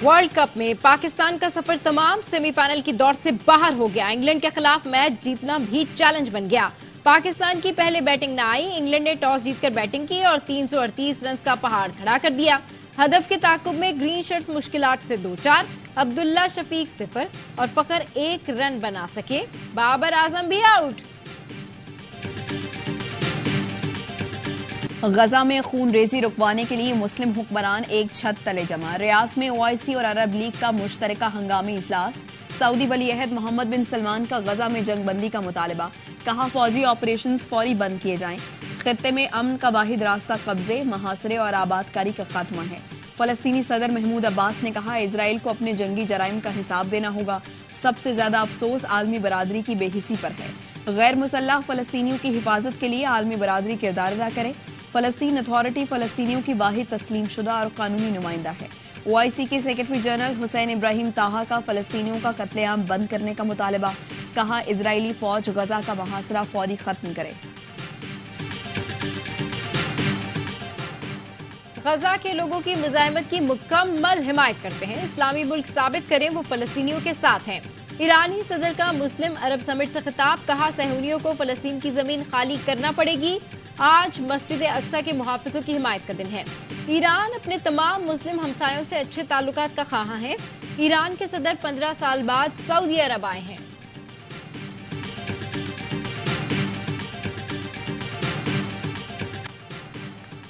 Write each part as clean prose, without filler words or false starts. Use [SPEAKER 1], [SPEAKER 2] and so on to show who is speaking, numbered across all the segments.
[SPEAKER 1] World cup में पाकिस्तान का सफर तमाम सेमीफाइनल की दौड़ से बाहर हो गया। इंग्लैंड के खिलाफ मैच जीतना भी चैलेंज बन गया। पाकिस्तान की पहले बैटिंग न आई। इंग्लैंड ने टॉस जीतकर बैटिंग की और 338 रन का पहाड़ खड़ा कर दिया। हदफ के ताकुब में ग्रीन शर्ट्स मुश्किलात से 2-4, अब्दुल्ला शफीक 0 और फखर 1 रन बना सके। बाबर आजम भी आउट।
[SPEAKER 2] गजा में खून रेजी रुकवाने के लिए मुस्लिम हुक्मरान एक छत तले जमा। रियाज में ओआईसी और अरब लीग का मुश्तरका हंगामी इजलास। सऊदी वली अहद मोहम्मद बिन सलमान का गजा में जंगबंदी का मुतालबा। कहा फौजी ऑपरेशंस फौरी बंद किए जाएं। खित्ते में अमन का वाहिद रास्ता कब्जे, महासरे और आबादकारी का खात्मा है। फलस्तीनी सदर महमूद अब्बास ने कहा इजराइल को अपने जंगी जराइम का हिसाब देना होगा। सबसे ज्यादा अफसोस आलमी बरादरी की बेहिसी पर है। गैर मुसल्लह फलस्तीनियों की हिफाजत के लिए आलमी बरादरी किरदार अदा करे। फलस्तीन अथॉरिटी फलस्तीनियों की वाहिद तस्लीम शुदा और कानूनी नुमाइंदा है। ओआईसी के सेक्रेटरी जनरल हुसैन इब्राहिम ताहा का फलस्तीनियों का कत्लेआम बंद करने का मुतालबा। कहा इजरायली फौज गजा का मुहासरा फौरी खत्म करे।
[SPEAKER 1] गजा के लोगों की मुजाहिमत की मुकम्मल हिमायत करते हैं। इस्लामी मुल्क साबित करें वो फलस्तीनियों के साथ हैं। ईरानी सदर का मुस्लिम अरब समिट से खिताब। कहा सहूनियों को फलस्तीन की जमीन खाली करना पड़ेगी। आज मस्जिद अक्सा के मुहाफिजों की हिमायत का दिन है। ईरान अपने तमाम मुस्लिम हमसायों से अच्छे ताल्लुकात का ख्वाहां है। ईरान के सदर 15 साल बाद सऊदी अरब आए हैं।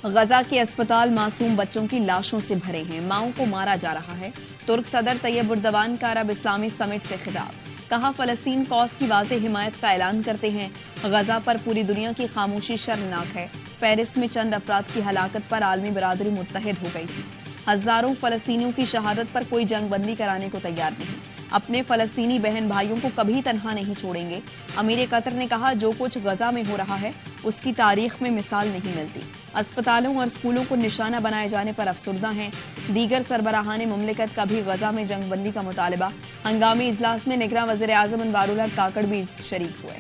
[SPEAKER 2] गजा के अस्पताल मासूम बच्चों की लाशों से भरे हैं। माओं को मारा जा रहा है। तुर्क सदर तैयब उर्दवान का अरब इस्लामी समिट से खिताब। कहा फलस्तीन कौस की वाज़ेह हिमायत का ऐलान करते हैं। गजा पर पूरी दुनिया की खामोशी शर्मनाक है। पेरिस में चंद अफराद की हलाकत पर आलमी बरादरी मुत्तहिद हो गई थी। हजारों फलस्तीनियों की शहादत पर कोई जंगबंदी कराने को तैयार नहीं। अपने फलस्तीनी बहन भाइयों को कभी तन्हा नहीं छोड़ेंगे। अमीर कतर ने कहा जो कुछ गजा में हो रहा है उसकी तारीख में मिसाल नहीं मिलती। अस्पतालों और स्कूलों को निशाना बनाए जाने पर अफसुर्दा हैं। दीगर सरबराहान मुमलिकत का भी गजा में जंगबंदी का मुतालबा। हंगामी इजलास में निगरां वज़ीर आज़म अनवारुल हक काकड़ भी शरीक हुए।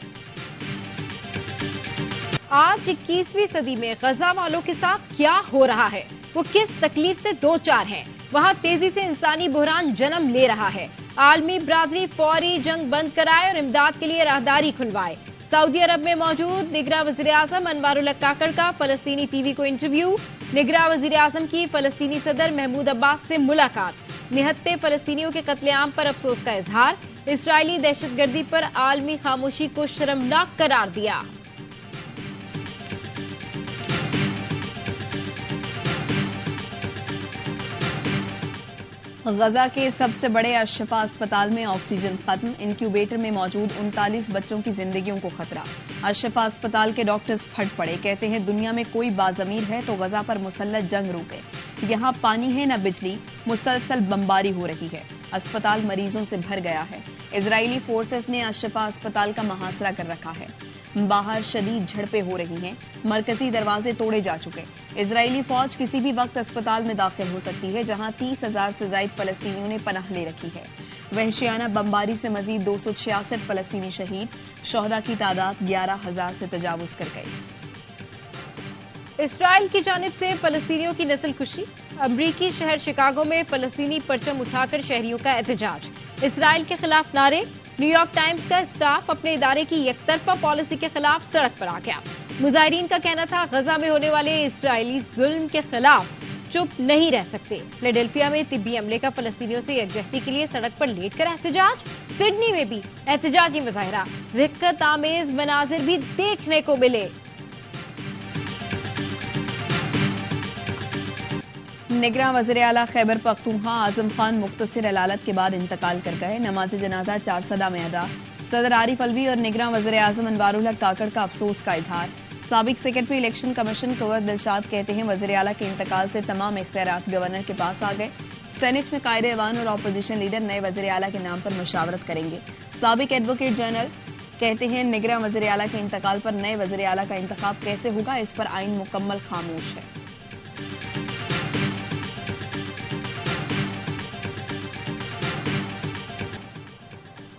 [SPEAKER 1] आज 21वीं सदी में गजा वालों के साथ क्या हो रहा है, वो किस तकलीफ से 2-4 हैं। वहाँ तेजी से इंसानी बुहरान जन्म ले रहा है। आलमी बरादरी फौरी जंग बंद कराए और इमदाद के लिए राहदारी खुलवाए। सऊदी अरब में मौजूद निगरां वज़ीर आज़म अनवारुल हक काकड़ का फलस्तीनी टीवी को इंटरव्यू। निगरां वज़ीर आज़म की फलस्तीनी सदर महमूद अब्बास से मुलाकात। निहत्ते फलस्तीनियों के कत्लेआम पर अफसोस का इजहार। इसराइली दहशतगर्दी पर आलमी खामोशी को शर्मनाक करार दिया।
[SPEAKER 2] गजा के सबसे बड़े अशफा अस्पताल में ऑक्सीजन खत्म। इंक्यूबेटर में मौजूद 39 बच्चों की जिंदगियों को खतरा। अशफा अस्पताल के डॉक्टर्स फट पड़े। कहते हैं दुनिया में कोई बाज़मीर है तो गजा पर मुसल्लत जंग रोके। यहाँ पानी है न बिजली, मुसलसल बमबारी हो रही है। अस्पताल मरीजों से भर गया है। इजरायली फोर्सेस ने अशफा अस्पताल का मुहासरा कर रखा है। बाहर शदीद झड़पें हो रही हैं। मरकजी दरवाजे तोड़े जा चुके। इजरायली फौज किसी भी वक्त अस्पताल में दाखिल हो सकती है जहां 30,000 से ज्यादा फलस्तीनियों ने पनाह ले रखी है। वहशियाना बमबारी से मजीद 266 फलस्तीनी शहीद। शोहदा की तादाद 11,000 से तजावुज कर गई।
[SPEAKER 1] इसराइल की जानिब से फलस्तीनियों की नस्ल खुशी। अमरीकी शहर शिकागो में फलस्तीनी परचम उठाकर शहरियों का एहतजाज। इसराइल के खिलाफ नारे। न्यूयॉर्क टाइम्स का स्टाफ अपने इदारे की एकतरफा पॉलिसी के खिलाफ सड़क पर आ गया। मुजाहिरीन का कहना था गजा में होने वाले इसराइली जुल्म के खिलाफ चुप नहीं रह सकते। फिलाडेल्फिया में तिब्बी अमले का फलस्तीनियों से यकजहती के लिए सड़क पर लेटकर एहतजाज। सिडनी में भी एहतजाजी मुजाहिरा। रिक्कत आमेज मनाजिर भी देखने को मिले।
[SPEAKER 2] निगरां वज़ीर आला खैबर पख्तूनख्वा आजम खान मुख्तसर अलालत के बाद इंतकाल कर गए। नमाज जनाजा 4 सदा में अदा। सदर आरिफ अलवी और निगरां वज़ीर आज़म अनवारुल हक काकड़ का अफसोस का इजहार। साबिक सेक्रेटरी इलेक्शन कमीशन कुंवर दिलशाद कहते हैं वज़ीर आला के इंतकाल से तमाम इख्तियारात गवर्नर के पास आ गए। सेनेट में कायदे ऐवान और अपोजिशन लीडर नए वज़ीर आला के नाम पर मशावरत करेंगे। साबिक एडवोकेट जनरल कहते हैं निगरां वज़ीर आला के इंतकाल पर नए वज़ीर आला का इंतखाब कैसे होगा इस पर आइन मुकम्मल खामोश है।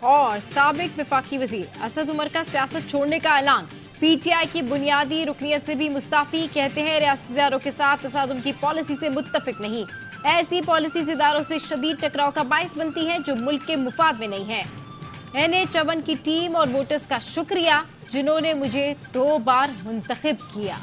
[SPEAKER 1] और साबिक वफाकी वजीर असद उमर का सियासत छोड़ने का ऐलान। पीटीआई की बुनियादी रुकनियत से भी मुस्ताफी। कहते हैं रियासती इदारों के साथ तसादुम की पॉलिसी से मुत्तफिक नहीं। ایسی پالیسیز اداروں سے شدید ٹکراؤ کا باعث بنتی ہیں جو ملک کے مفاد میں نہیں ہیں۔ NH-51 کی ٹیم اور ووٹرز کا شکریہ جنہوں نے مجھے 2 بار منتخب کیا۔